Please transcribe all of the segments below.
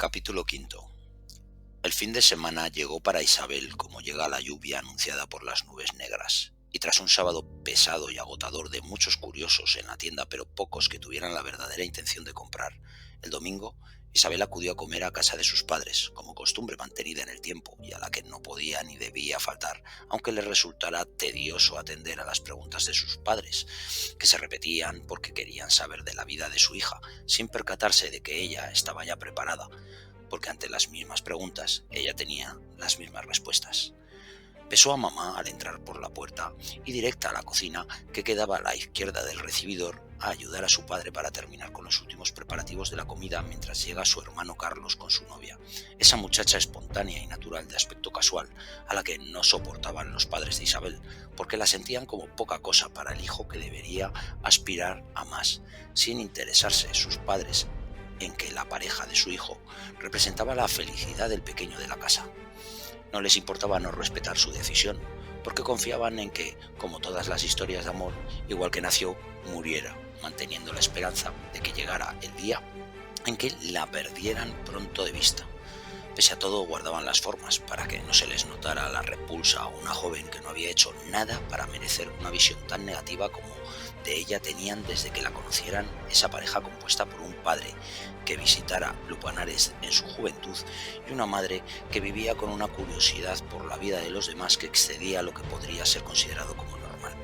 Capítulo quinto. El fin de semana llegó para Isabel como llega la lluvia anunciada por las nubes negras, y tras un sábado pesado y agotador de muchos curiosos en la tienda, pero pocos que tuvieran la verdadera intención de comprar, el domingo Isabel acudió a comer a casa de sus padres, como costumbre mantenida en el tiempo y a la que no podía ni debía faltar, aunque le resultara tedioso atender a las preguntas de sus padres, que se repetían porque querían saber de la vida de su hija, sin percatarse de que ella estaba ya preparada porque ante las mismas preguntas ella tenía las mismas respuestas. Besó a mamá al entrar por la puerta y directa a la cocina, que quedaba a la izquierda del recibidor, a ayudar a su padre para terminar con los últimos preparativos de la comida mientras llega su hermano Carlos con su novia, esa muchacha espontánea y natural de aspecto casual, a la que no soportaban los padres de Isabel, porque la sentían como poca cosa para el hijo que debería aspirar a más, sin interesarse sus padres en que la pareja de su hijo representaba la felicidad del pequeño de la casa. No les importaba no respetar su decisión, porque confiaban en que, como todas las historias de amor, igual que nació, muriera, manteniendo la esperanza de que llegara el día en que la perdieran pronto de vista. Pese a todo, guardaban las formas para que no se les notara la repulsa a una joven que no había hecho nada para merecer una visión tan negativa como de ella tenían desde que la conocieran esa pareja compuesta por un padre que visitara Lupanares en su juventud y una madre que vivía con una curiosidad por la vida de los demás que excedía lo que podría ser considerado como normal.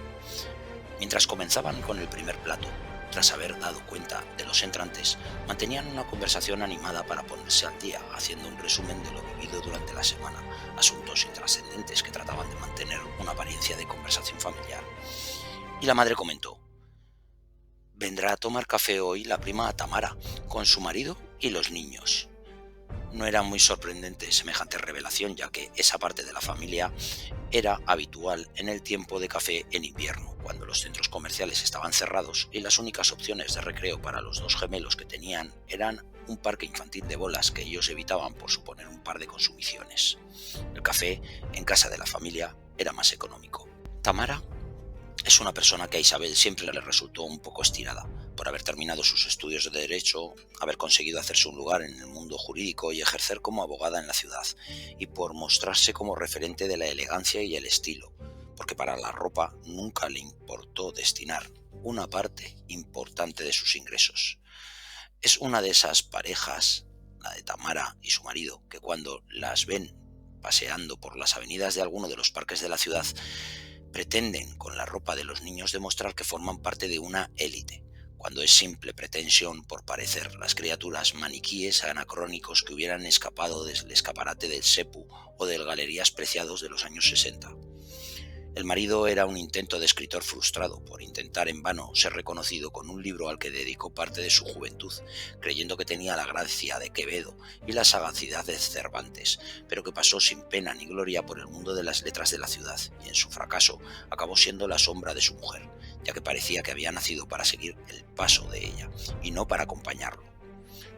Mientras comenzaban con el primer plato, tras haber dado cuenta de los entrantes, mantenían una conversación animada para ponerse al día, haciendo un resumen de lo vivido durante la semana, asuntos intrascendentes que trataban de mantener una apariencia de conversación familiar. Y la madre comentó: vendrá a tomar café hoy la prima Tamara, con su marido y los niños. No era muy sorprendente semejante revelación, ya que esa parte de la familia era habitual en el tiempo de café en invierno, cuando los centros comerciales estaban cerrados y las únicas opciones de recreo para los dos gemelos que tenían eran un parque infantil de bolas que ellos evitaban por suponer un par de consumiciones. El café en casa de la familia era más económico. Tamara es una persona que a Isabel siempre le resultó un poco estirada, por haber terminado sus estudios de Derecho, haber conseguido hacerse un lugar en el mundo jurídico y ejercer como abogada en la ciudad, y por mostrarse como referente de la elegancia y el estilo, porque para la ropa nunca le importó destinar una parte importante de sus ingresos. Es una de esas parejas, la de Tamara y su marido, que cuando las ven paseando por las avenidas de alguno de los parques de la ciudad, pretenden con la ropa de los niños demostrar que forman parte de una élite, cuando es simple pretensión por parecer las criaturas maniquíes anacrónicos que hubieran escapado del escaparate del Sepu o del Galerías Preciados de los años 60. El marido era un intento de escritor frustrado por intentar en vano ser reconocido con un libro al que dedicó parte de su juventud, creyendo que tenía la gracia de Quevedo y la sagacidad de Cervantes, pero que pasó sin pena ni gloria por el mundo de las letras de la ciudad, y en su fracaso acabó siendo la sombra de su mujer, ya que parecía que había nacido para seguir el paso de ella, y no para acompañarlo.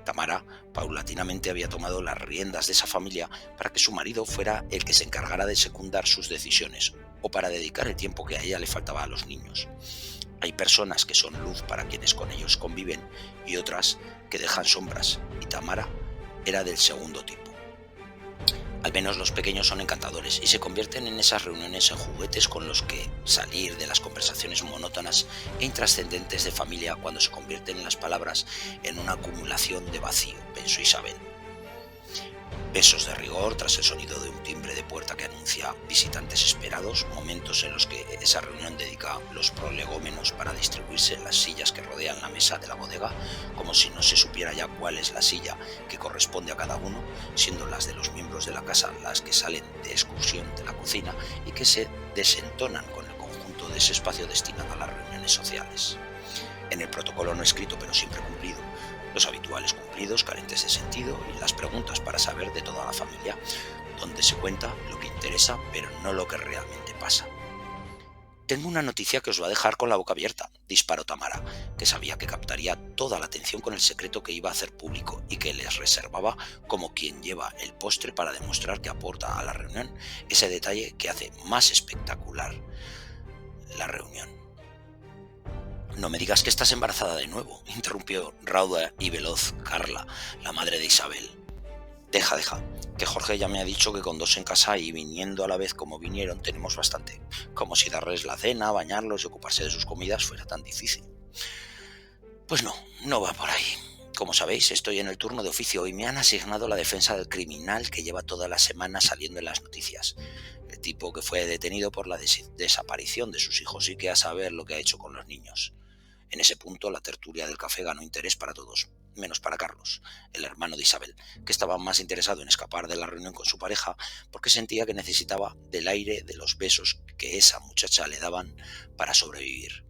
Tamara paulatinamente había tomado las riendas de esa familia para que su marido fuera el que se encargara de secundar sus decisiones o para dedicar el tiempo que a ella le faltaba a los niños. Hay personas que son luz para quienes con ellos conviven y otras que dejan sombras, y Tamara era del segundo tipo. Al menos los pequeños son encantadores y se convierten en esas reuniones en juguetes con los que salir de las conversaciones monótonas e intrascendentes de familia cuando se convierten las palabras en una acumulación de vacío, pensó Isabel. Besos de rigor tras el sonido de un timbre de puerta que anuncia visitantes esperados, momentos en los que esa reunión dedica los prolegómenos para distribuirse en las sillas que rodean la mesa de la bodega, como si no se supiera ya cuál es la silla que corresponde a cada uno, siendo las de los miembros de la casa las que salen de excursión de la cocina y que se desentonan con el conjunto de ese espacio destinado a las reuniones sociales. En el protocolo no escrito pero siempre cumplido, los habituales cumplidos carentes de sentido y las preguntas para saber de toda la familia, donde se cuenta lo que interesa pero no lo que realmente pasa. Tengo una noticia que os va a dejar con la boca abierta, disparó Tamara, que sabía que captaría toda la atención con el secreto que iba a hacer público y que les reservaba como quien lleva el postre para demostrar que aporta a la reunión ese detalle que hace más espectacular la reunión. No me digas que estás embarazada de nuevo, interrumpió rauda y veloz Carla, la madre de Isabel. Deja, que Jorge ya me ha dicho que con dos en casa y viniendo a la vez como vinieron tenemos bastante, como si darles la cena, bañarlos y ocuparse de sus comidas fuera tan difícil. Pues no, no va por ahí. Como sabéis, estoy en el turno de oficio y me han asignado la defensa del criminal que lleva toda la semana saliendo en las noticias. El tipo que fue detenido por la desaparición de sus hijos y que a saber lo que ha hecho con los niños. En ese punto, la tertulia del café ganó interés para todos, menos para Carlos, el hermano de Isabel, que estaba más interesado en escapar de la reunión con su pareja porque sentía que necesitaba del aire de los besos que esa muchacha le daban para sobrevivir.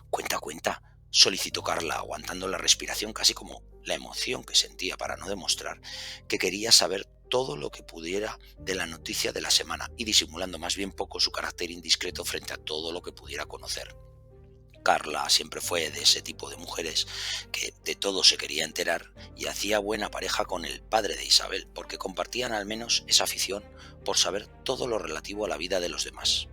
Cuenta, solicitó Carla, aguantando la respiración casi como la emoción que sentía para no demostrar que quería saber todo lo que pudiera de la noticia de la semana y disimulando más bien poco su carácter indiscreto frente a todo lo que pudiera conocer. Carla siempre fue de ese tipo de mujeres que de todo se quería enterar y hacía buena pareja con el padre de Isabel porque compartían al menos esa afición por saber todo lo relativo a la vida de los demás.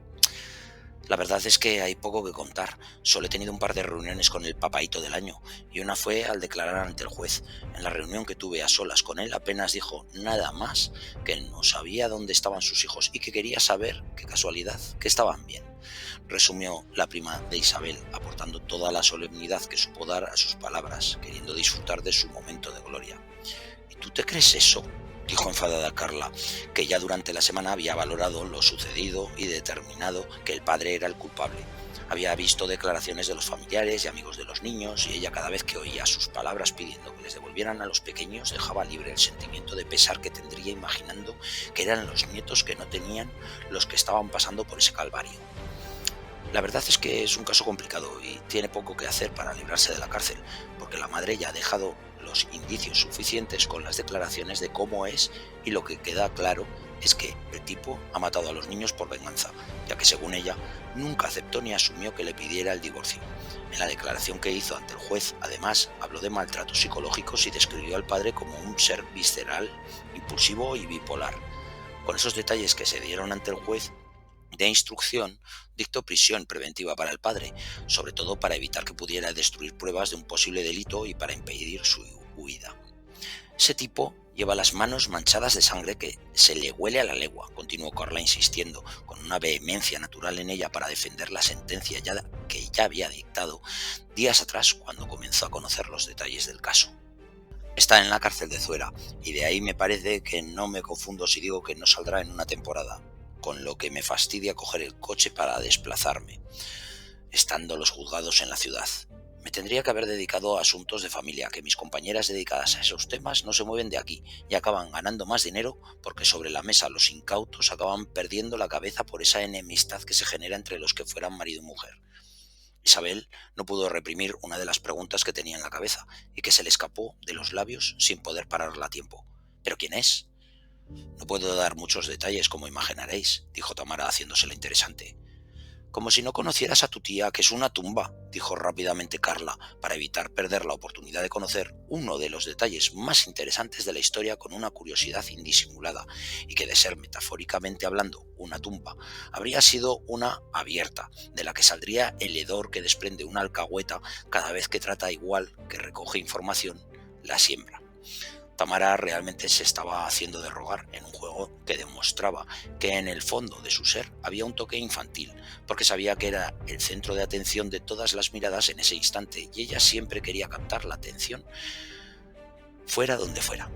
La verdad es que hay poco que contar. Solo he tenido un par de reuniones con el papaíto del año y una fue al declarar ante el juez. En la reunión que tuve a solas con él apenas dijo nada más que no sabía dónde estaban sus hijos y que quería saber, qué casualidad, que estaban bien. Resumió la prima de Isabel, aportando toda la solemnidad que supo dar a sus palabras, queriendo disfrutar de su momento de gloria. ¿Y tú te crees eso?, dijo enfadada Carla, que ya durante la semana había valorado lo sucedido y determinado que el padre era el culpable. Había visto declaraciones de los familiares y amigos de los niños y ella cada vez que oía sus palabras pidiendo que les devolvieran a los pequeños dejaba libre el sentimiento de pesar que tendría imaginando que eran los nietos que no tenían los que estaban pasando por ese calvario. La verdad es que es un caso complicado y tiene poco que hacer para librarse de la cárcel, porque la madre ya ha dejado los indicios suficientes con las declaraciones de cómo es y lo que queda claro es que el tipo ha matado a los niños por venganza, ya que según ella nunca aceptó ni asumió que le pidiera el divorcio. En la declaración que hizo ante el juez, además, habló de maltratos psicológicos y describió al padre como un ser visceral, impulsivo y bipolar. Con esos detalles que se dieron ante el juez de instrucción, dictó prisión preventiva para el padre, sobre todo para evitar que pudiera destruir pruebas de un posible delito y para impedir su huida. Ese tipo lleva las manos manchadas de sangre que se le huele a la legua, continuó Carla insistiendo, con una vehemencia natural en ella para defender la sentencia que ya había dictado días atrás cuando comenzó a conocer los detalles del caso. Está en la cárcel de Zuera, y de ahí me parece que no me confundo si digo que no saldrá en una temporada, con lo que me fastidia coger el coche para desplazarme, estando los juzgados en la ciudad. Me tendría que haber dedicado a asuntos de familia, que mis compañeras dedicadas a esos temas no se mueven de aquí y acaban ganando más dinero porque sobre la mesa los incautos acaban perdiendo la cabeza por esa enemistad que se genera entre los que fueran marido y mujer. Isabel no pudo reprimir una de las preguntas que tenía en la cabeza y que se le escapó de los labios sin poder pararla a tiempo. ¿Pero quién es? No puedo dar muchos detalles, como imaginaréis, dijo Tamara haciéndosela interesante. Como si no conocieras a tu tía, que es una tumba, dijo rápidamente Carla, para evitar perder la oportunidad de conocer uno de los detalles más interesantes de la historia con una curiosidad indisimulada, y que de ser metafóricamente hablando una tumba, habría sido una abierta, de la que saldría el hedor que desprende una alcahueta cada vez que trata igual que recoge información, la siembra. Tamara realmente se estaba haciendo de rogar en un juego que demostraba que en el fondo de su ser había un toque infantil, porque sabía que era el centro de atención de todas las miradas en ese instante y ella siempre quería captar la atención fuera donde fuera.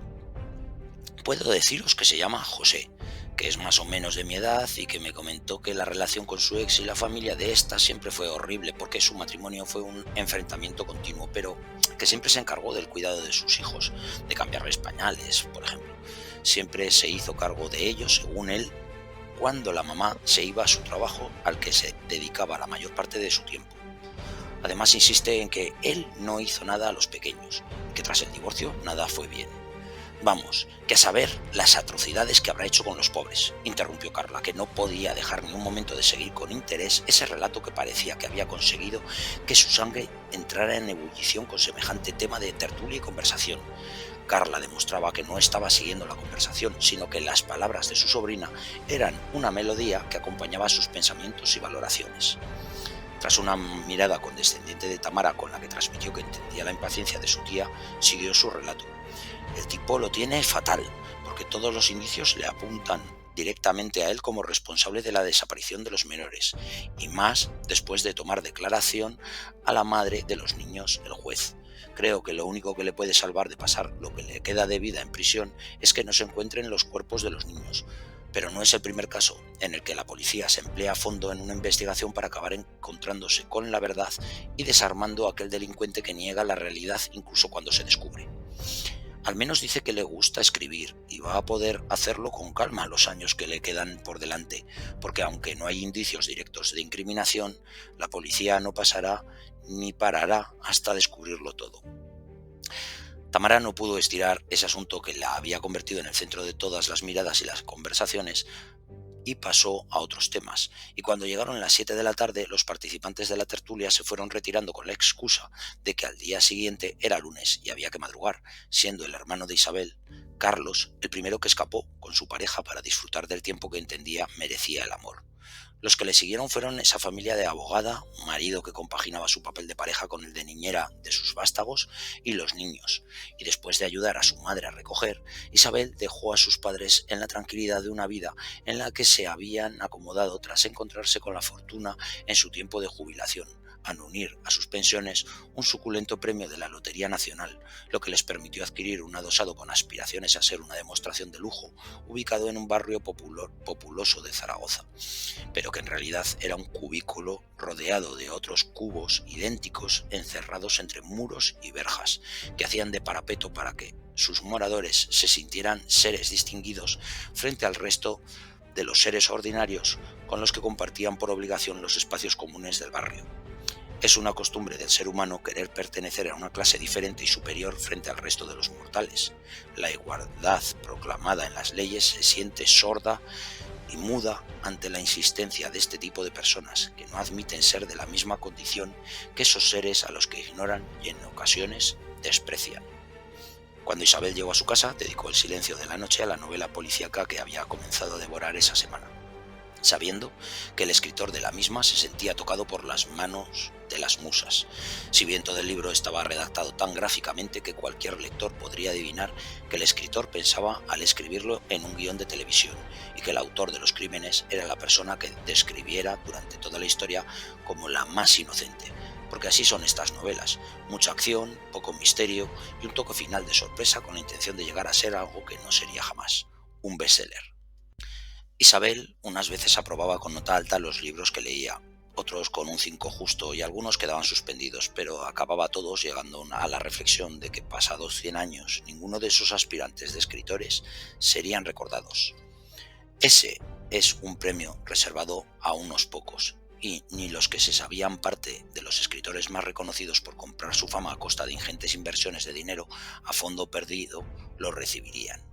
Puedo deciros que se llama José, que es más o menos de mi edad y que me comentó que la relación con su ex y la familia de ésta siempre fue horrible porque su matrimonio fue un enfrentamiento continuo, pero que siempre se encargó del cuidado de sus hijos, de cambiarles pañales, por ejemplo. Siempre se hizo cargo de ellos, según él, cuando la mamá se iba a su trabajo al que se dedicaba la mayor parte de su tiempo. Además insiste en que él no hizo nada a los pequeños, que tras el divorcio nada fue bien. Vamos, que a saber las atrocidades que habrá hecho con los pobres, interrumpió Carla, que no podía dejar ni un momento de seguir con interés ese relato que parecía que había conseguido que su sangre entrara en ebullición con semejante tema de tertulia y conversación. Carla demostraba que no estaba siguiendo la conversación, sino que las palabras de su sobrina eran una melodía que acompañaba sus pensamientos y valoraciones. Tras una mirada condescendiente de Tamara con la que transmitió que entendía la impaciencia de su tía, siguió su relato. El tipo lo tiene fatal, porque porque todos los indicios le apuntan directamente a él como responsable de la desaparición de los menores, y más después de tomar declaración a la madre de los niños el juez. Creo que lo único que le puede salvar de pasar lo que le queda de vida en prisión es que no se encuentren los cuerpos de los niños. Pero no es el primer caso en el que la policía se emplea a fondo en una investigación para acabar encontrándose con la verdad y desarmando a aquel delincuente que niega la realidad incluso cuando se descubre. Al menos dice que le gusta escribir y va a poder hacerlo con calma los años que le quedan por delante, porque aunque no hay indicios directos de incriminación, la policía no pasará ni parará hasta descubrirlo todo. Tamara no pudo estirar ese asunto que la había convertido en el centro de todas las miradas y las conversaciones y pasó a otros temas. Y cuando llegaron las 7 de la tarde, los participantes de la tertulia se fueron retirando con la excusa de que al día siguiente era lunes y había que madrugar, siendo el hermano de Isabel, Carlos, el primero que escapó con su pareja para disfrutar del tiempo que entendía merecía el amor. Los que le siguieron fueron esa familia de abogada, un marido que compaginaba su papel de pareja con el de niñera de sus vástagos y los niños. Y después de ayudar a su madre a recoger, Isabel dejó a sus padres en la tranquilidad de una vida en la que se habían acomodado tras encontrarse con la fortuna en su tiempo de jubilación, al unir a sus pensiones un suculento premio de la Lotería Nacional, lo que les permitió adquirir un adosado con aspiraciones a ser una demostración de lujo, ubicado en un barrio populoso de Zaragoza, pero que en realidad era un cubículo rodeado de otros cubos idénticos encerrados entre muros y verjas, que hacían de parapeto para que sus moradores se sintieran seres distinguidos frente al resto de los seres ordinarios con los que compartían por obligación los espacios comunes del barrio. Es una costumbre del ser humano querer pertenecer a una clase diferente y superior frente al resto de los mortales. La igualdad proclamada en las leyes se siente sorda y muda ante la insistencia de este tipo de personas que no admiten ser de la misma condición que esos seres a los que ignoran y en ocasiones desprecian. Cuando Isabel llegó a su casa, dedicó el silencio de la noche a la novela policíaca que había comenzado a devorar esa semana, sabiendo que el escritor de la misma se sentía tocado por las manos de las musas. Si bien todo el libro estaba redactado tan gráficamente que cualquier lector podría adivinar que el escritor pensaba al escribirlo en un guión de televisión y que el autor de los crímenes era la persona que describiera durante toda la historia como la más inocente, porque así son estas novelas: mucha acción, poco misterio y un toque final de sorpresa con la intención de llegar a ser algo que no sería jamás, un bestseller. Isabel unas veces aprobaba con nota alta los libros que leía, otros con un 5 justo y algunos quedaban suspendidos, pero acababa todos llegando a la reflexión de que pasados 100 años ninguno de esos aspirantes de escritores serían recordados. Ese es un premio reservado a unos pocos, y ni los que se sabían parte de los escritores más reconocidos por comprar su fama a costa de ingentes inversiones de dinero a fondo perdido lo recibirían.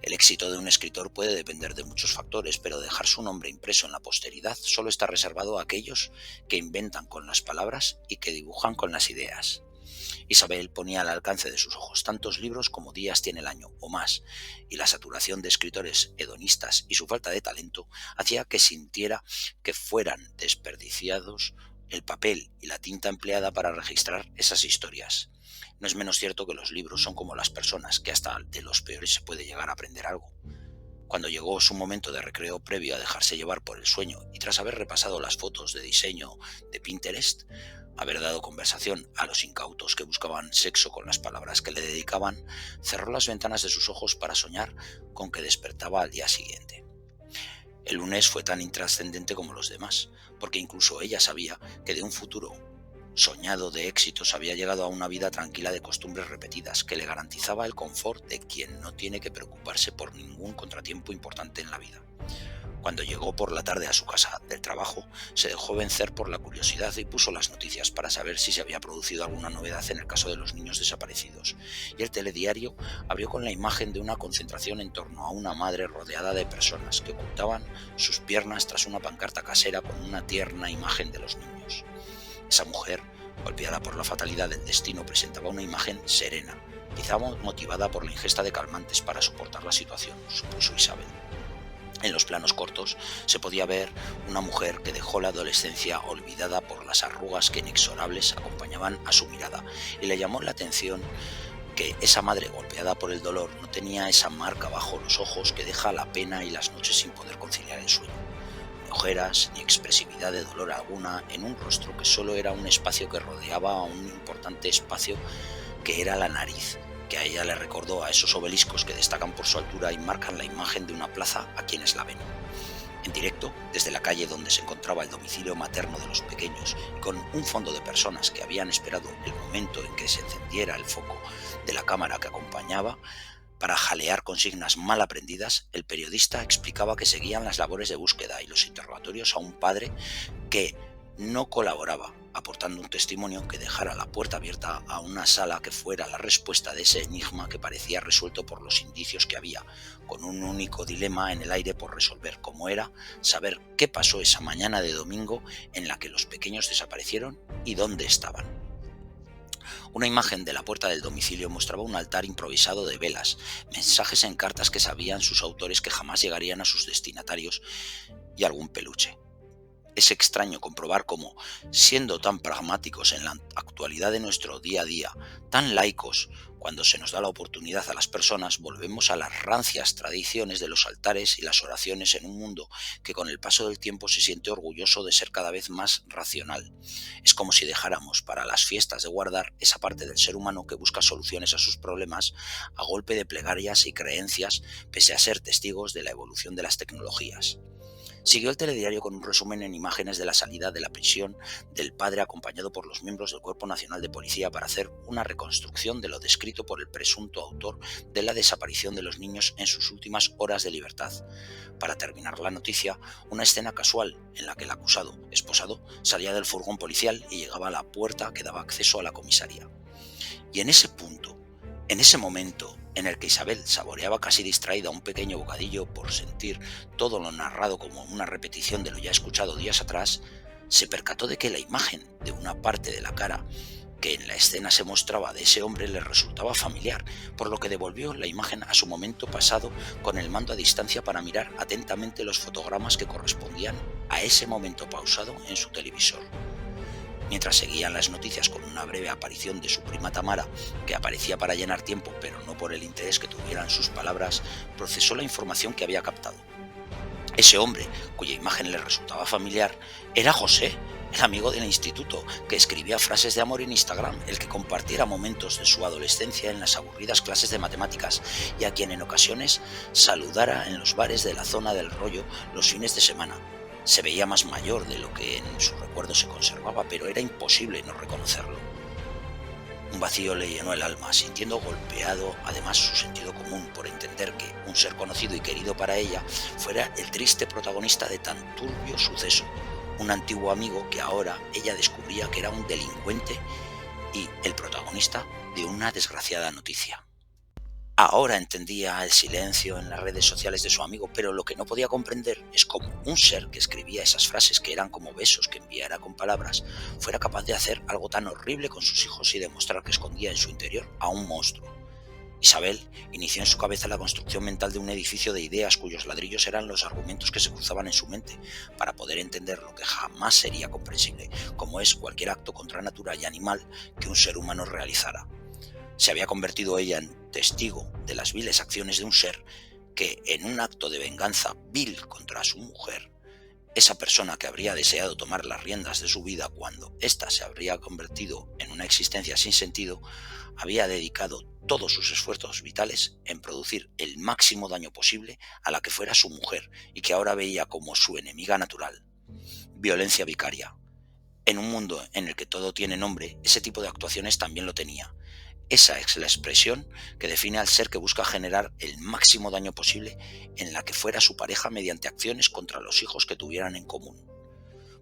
El éxito de un escritor puede depender de muchos factores, pero dejar su nombre impreso en la posteridad solo está reservado a aquellos que inventan con las palabras y que dibujan con las ideas. Isabel ponía al alcance de sus ojos tantos libros como días tiene el año o más, y la saturación de escritores hedonistas y su falta de talento hacía que sintiera que fueran desperdiciados el papel y la tinta empleada para registrar esas historias. No es menos cierto que los libros son como las personas, que hasta de los peores se puede llegar a aprender algo. Cuando llegó su momento de recreo previo a dejarse llevar por el sueño y tras haber repasado las fotos de diseño de Pinterest, haber dado conversación a los incautos que buscaban sexo con las palabras que le dedicaban, cerró las ventanas de sus ojos para soñar con que despertaba al día siguiente. El lunes fue tan intrascendente como los demás, porque incluso ella sabía que de un futuro soñado de éxitos había llegado a una vida tranquila de costumbres repetidas que le garantizaba el confort de quien no tiene que preocuparse por ningún contratiempo importante en la vida. Cuando llegó por la tarde a su casa del trabajo, se dejó vencer por la curiosidad y puso las noticias para saber si se había producido alguna novedad en el caso de los niños desaparecidos, y el telediario abrió con la imagen de una concentración en torno a una madre rodeada de personas que ocultaban sus piernas tras una pancarta casera con una tierna imagen de los niños. Esa mujer, golpeada por la fatalidad del destino, presentaba una imagen serena, quizá motivada por la ingesta de calmantes para soportar la situación, supuso Isabel. En los planos cortos se podía ver una mujer que dejó la adolescencia olvidada por las arrugas que inexorables acompañaban a su mirada, y le llamó la atención que esa madre golpeada por el dolor no tenía esa marca bajo los ojos que deja la pena y las noches sin poder conciliar el sueño. Ni ojeras, ni expresividad de dolor alguna en un rostro que solo era un espacio que rodeaba a un importante espacio que era la nariz, que a ella le recordó a esos obeliscos que destacan por su altura y marcan la imagen de una plaza a quienes la ven. En directo, desde la calle donde se encontraba el domicilio materno de los pequeños, y con un fondo de personas que habían esperado el momento en que se encendiera el foco de la cámara que acompañaba, para jalear consignas mal aprendidas, el periodista explicaba que seguían las labores de búsqueda y los interrogatorios a un padre que no colaboraba, aportando un testimonio que dejara la puerta abierta a una sala que fuera la respuesta de ese enigma que parecía resuelto por los indicios que había, con un único dilema en el aire por resolver, como era saber qué pasó esa mañana de domingo en la que los pequeños desaparecieron y dónde estaban. Una imagen de la puerta del domicilio mostraba un altar improvisado de velas, mensajes en cartas que sabían sus autores que jamás llegarían a sus destinatarios y algún peluche. Es extraño comprobar cómo, siendo tan pragmáticos en la actualidad de nuestro día a día, tan laicos, cuando se nos da la oportunidad a las personas, volvemos a las rancias tradiciones de los altares y las oraciones en un mundo que con el paso del tiempo se siente orgulloso de ser cada vez más racional. Es como si dejáramos para las fiestas de guardar esa parte del ser humano que busca soluciones a sus problemas a golpe de plegarias y creencias, pese a ser testigos de la evolución de las tecnologías. Siguió el telediario con un resumen en imágenes de la salida de la prisión del padre acompañado por los miembros del Cuerpo Nacional de Policía para hacer una reconstrucción de lo descrito por el presunto autor de la desaparición de los niños en sus últimas horas de libertad. Para terminar la noticia, una escena casual en la que el acusado, esposado, salía del furgón policial y llegaba a la puerta que daba acceso a la comisaría. Y en ese punto, en ese momento en el que Isabel saboreaba casi distraída un pequeño bocadillo por sentir todo lo narrado como una repetición de lo ya escuchado días atrás, se percató de que la imagen de una parte de la cara que en la escena se mostraba de ese hombre le resultaba familiar, por lo que devolvió la imagen a su momento pasado con el mando a distancia para mirar atentamente los fotogramas que correspondían a ese momento pausado en su televisor. Mientras seguían las noticias con una breve aparición de su prima Tamara, que aparecía para llenar tiempo pero no por el interés que tuvieran sus palabras, procesó la información que había captado. Ese hombre, cuya imagen le resultaba familiar, era José, el amigo del instituto, que escribía frases de amor en Instagram, el que compartiera momentos de su adolescencia en las aburridas clases de matemáticas y a quien en ocasiones saludara en los bares de la zona del Rollo los fines de semana. Se veía más mayor de lo que en su recuerdo se conservaba, pero era imposible no reconocerlo. Un vacío le llenó el alma, sintiendo golpeado además su sentido común por entender que un ser conocido y querido para ella fuera el triste protagonista de tan turbio suceso, un antiguo amigo que ahora ella descubría que era un delincuente y el protagonista de una desgraciada noticia. Ahora entendía el silencio en las redes sociales de su amigo, pero lo que no podía comprender es cómo un ser que escribía esas frases que eran como besos que enviara con palabras, fuera capaz de hacer algo tan horrible con sus hijos y demostrar que escondía en su interior a un monstruo. Isabel inició en su cabeza la construcción mental de un edificio de ideas cuyos ladrillos eran los argumentos que se cruzaban en su mente, para poder entender lo que jamás sería comprensible, como es cualquier acto contra natura y animal que un ser humano realizara. Se había convertido ella en testigo de las viles acciones de un ser que, en un acto de venganza vil contra su mujer, esa persona que habría deseado tomar las riendas de su vida cuando ésta se habría convertido en una existencia sin sentido, había dedicado todos sus esfuerzos vitales en producir el máximo daño posible a la que fuera su mujer y que ahora veía como su enemiga natural. Violencia vicaria. En un mundo en el que todo tiene nombre, ese tipo de actuaciones también lo tenía. Esa es la expresión que define al ser que busca generar el máximo daño posible en la que fuera su pareja mediante acciones contra los hijos que tuvieran en común.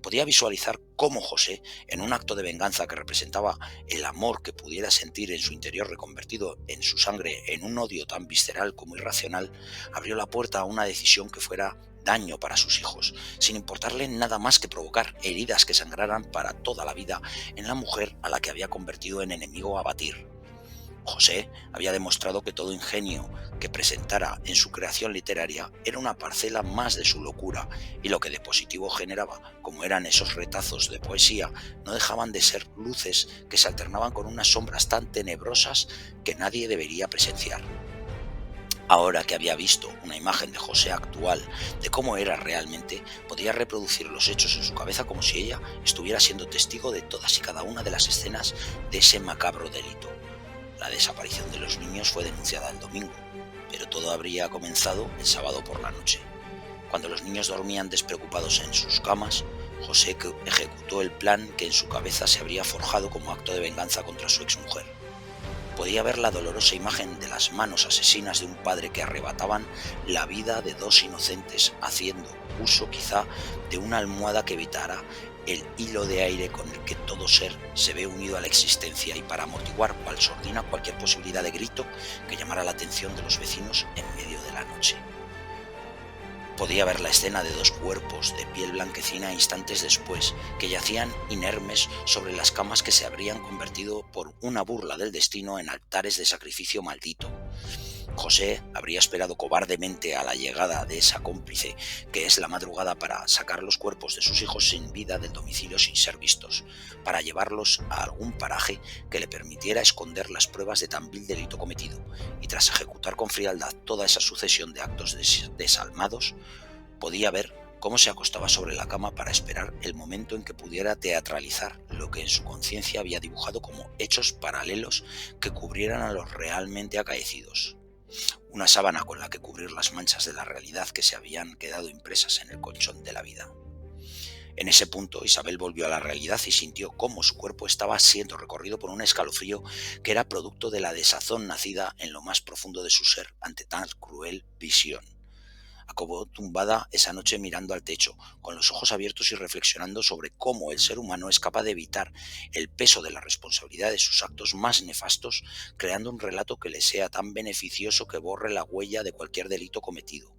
Podía visualizar cómo José, en un acto de venganza que representaba el amor que pudiera sentir en su interior reconvertido en su sangre en un odio tan visceral como irracional, abrió la puerta a una decisión que fuera daño para sus hijos, sin importarle nada más que provocar heridas que sangraran para toda la vida en la mujer a la que había convertido en enemigo a batir. José había demostrado que todo ingenio que presentara en su creación literaria era una parcela más de su locura, y lo que de positivo generaba, como eran esos retazos de poesía, no dejaban de ser luces que se alternaban con unas sombras tan tenebrosas que nadie debería presenciar. Ahora que había visto una imagen de José actual, de cómo era realmente, podía reproducir los hechos en su cabeza como si ella estuviera siendo testigo de todas y cada una de las escenas de ese macabro delito. La desaparición de los niños fue denunciada el domingo, pero todo habría comenzado el sábado por la noche. Cuando los niños dormían despreocupados en sus camas, José ejecutó el plan que en su cabeza se habría forjado como acto de venganza contra su exmujer. Podía ver la dolorosa imagen de las manos asesinas de un padre que arrebataban la vida de dos inocentes, haciendo uso quizá de una almohada que evitara el hilo de aire con el que todo ser se ve unido a la existencia, y para amortiguar cual sordina cualquier posibilidad de grito que llamara la atención de los vecinos en medio de la noche. Podía ver la escena de dos cuerpos de piel blanquecina instantes después, que yacían inermes sobre las camas que se habrían convertido por una burla del destino en altares de sacrificio maldito. José habría esperado cobardemente a la llegada de esa cómplice, que es la madrugada, para sacar los cuerpos de sus hijos sin vida del domicilio sin ser vistos, para llevarlos a algún paraje que le permitiera esconder las pruebas de tan vil delito cometido, y tras ejecutar con frialdad toda esa sucesión de actos desalmados, podía ver cómo se acostaba sobre la cama para esperar el momento en que pudiera teatralizar lo que en su conciencia había dibujado como hechos paralelos que cubrieran a los realmente acaecidos. Una sábana con la que cubrir las manchas de la realidad que se habían quedado impresas en el colchón de la vida. En ese punto Isabel volvió a la realidad y sintió cómo su cuerpo estaba siendo recorrido por un escalofrío que era producto de la desazón nacida en lo más profundo de su ser ante tan cruel visión. Acabó tumbada esa noche mirando al techo, con los ojos abiertos y reflexionando sobre cómo el ser humano es capaz de evitar el peso de la responsabilidad de sus actos más nefastos, creando un relato que le sea tan beneficioso que borre la huella de cualquier delito cometido.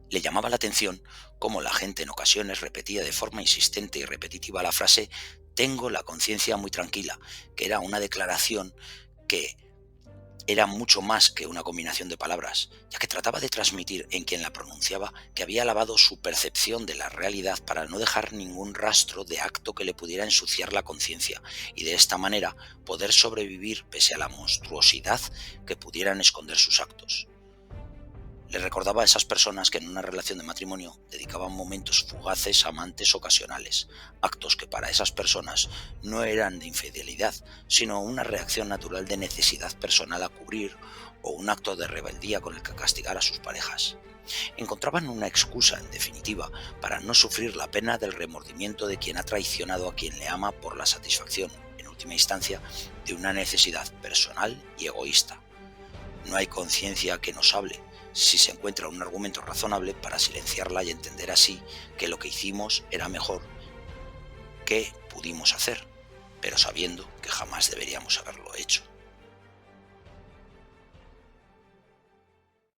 Le llamaba la atención cómo la gente en ocasiones repetía de forma insistente y repetitiva la frase «tengo la conciencia muy tranquila», que era una declaración que era mucho más que una combinación de palabras, ya que trataba de transmitir en quien la pronunciaba que había lavado su percepción de la realidad para no dejar ningún rastro de acto que le pudiera ensuciar la conciencia, y de esta manera poder sobrevivir pese a la monstruosidad que pudieran esconder sus actos. Le recordaba a esas personas que en una relación de matrimonio dedicaban momentos fugaces a amantes ocasionales, actos que para esas personas no eran de infidelidad, sino una reacción natural de necesidad personal a cubrir, o un acto de rebeldía con el que castigar a sus parejas. Encontraban una excusa, en definitiva, para no sufrir la pena del remordimiento de quien ha traicionado a quien le ama por la satisfacción, en última instancia, de una necesidad personal y egoísta. No hay conciencia que nos hable si se encuentra un argumento razonable para silenciarla y entender así que lo que hicimos era mejor que pudimos hacer, pero sabiendo que jamás deberíamos haberlo hecho.